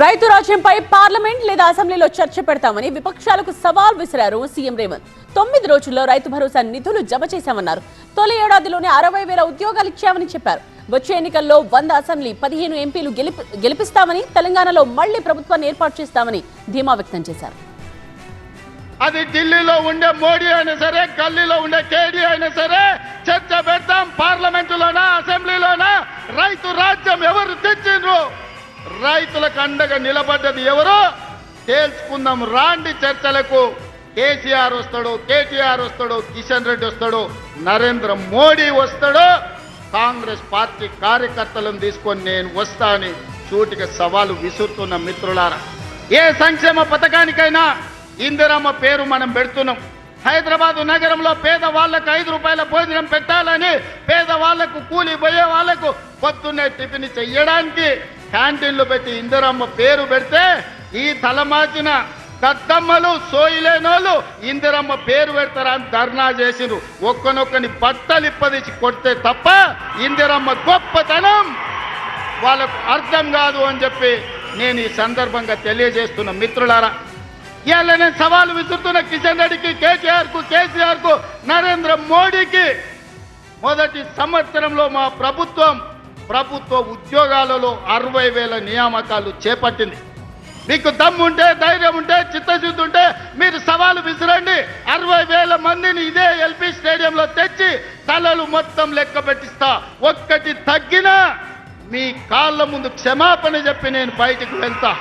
రైతు రాజ్యంపై పార్లమెంట్ లేదా అసెంబ్లీలో చర్చ పెడతామని విపక్షాలకు సవాల్ విసిరారు సీఎం రేవంత్. 9 రోజుల్లో రైతు భరోసా నిధులు జమ చేశామన్నారు. తొలి ఏడాదిలోనే 60,000 ఉద్యోగాలు ఇచ్చామని చెప్పారు. వచ్చే ఎన్నికల్లో 100 అసెంబ్లీ 15 ఎంపీలు గెలిపిస్తామని, తెలంగాణలో మళ్లీ ప్రభుత్వాన్ని ఏర్పాటు చేస్తామని ధీమా వ్యక్తం చేశారు. అది ఢిల్లీలో ఉండే మోడీ అయినా సరే, గల్లీలో ఉండే కేడీ అయినా సరే, చర్చ పెడతాం. పార్లమెంటులోనా అసెంబ్లీలోనా రైతు రాజ్యం ఎవరు తెచ్చిండ్రు, రైతులకు అండగా నిలబడ్డది ఎవరో తేల్చుకుందాం. రాండి చర్చలకు. కేసీఆర్ వస్తాడు, కేటీఆర్ వస్తాడు, కిషన్ రెడ్డి వస్తాడు, నరేంద్ర మోడీ వస్తాడు. కాంగ్రెస్ పార్టీ కార్యకర్తలను తీసుకొని నేను వస్తా అని సూటిగా సవాలు విసురుతున్న మిత్రులారా, ఏ సంక్షేమ పథకానికైనా ఇందిరమ్మ పేరు మనం పెడుతున్నాం. హైదరాబాద్ నగరంలో పేదవాళ్లకు 5 రూపాయల భోజనం పెట్టాలని, పేదవాళ్లకు కూలి పోయే వాళ్లకు పొద్దున్నే టిఫిన్ చెయ్యడానికి క్యాంటీన్లు పెట్టి ఇందిరమ్మ పేరు పెడితే ఈ తలమాచిన దద్దమ్మలు సోయిలేనోళ్ళు ఇందిరమ్మ పేరు పెడతారా అని ధర్నా చేసిండ్రు. ఒక్కనొక్కని బట్టలు ఇప్పదీసి కొడితే తప్ప ఇందిరమ్మ గొప్పతనం వాళ్ళకు అర్థం కాదు అని చెప్పి నేను ఈ సందర్భంగా తెలియజేస్తున్న మిత్రులారా, ఇవాళ నేను సవాలు విసురుతున్న కిషన్ రెడ్డికి, కేటీఆర్కు, కేసీఆర్కు, నరేంద్ర మోడీకి. మొదటి సంవత్సరంలో మా ప్రభుత్వ ఉద్యోగాలలో 60,000 నియామకాలు చేపట్టింది. మీకు దమ్ముంటే, ధైర్యం ఉంటే, చిత్తశుద్ధి ఉంటే మీరు సవాలు విసిరండి. 60,000 మందిని ఇదే ఎల్పీ స్టేడియంలో తెచ్చి తలలు మొత్తం లెక్క పెట్టిస్తా. ఒక్కటి తగ్గినా మీ కాళ్ళ ముందు క్షమాపణ చెప్పి నేను బయటికి వెళ్తా.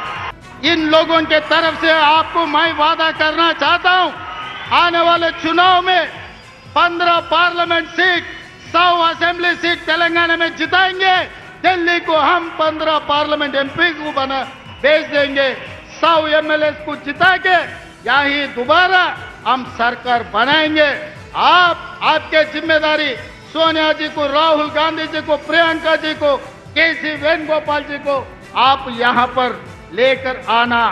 इन लोगों के तरफ से आपको मैं वादा करना चाहता हूं, आने वाले चुनाव में 15 parliament seat, 100 assembly seat Telangana में जिताएंगे. दिल्ली को हम 15 पार्लियामेंट एमपी को भेज देंगे. 100 एमएलए को जिता के यही दोबारा हम सरकार बनाएंगे. आपके जिम्मेदारी सोनिया जी को, राहुल गांधी जी को, प्रियंका जी को, केसी वेणुगोपाल जी को आप यहां पर लेकर आना.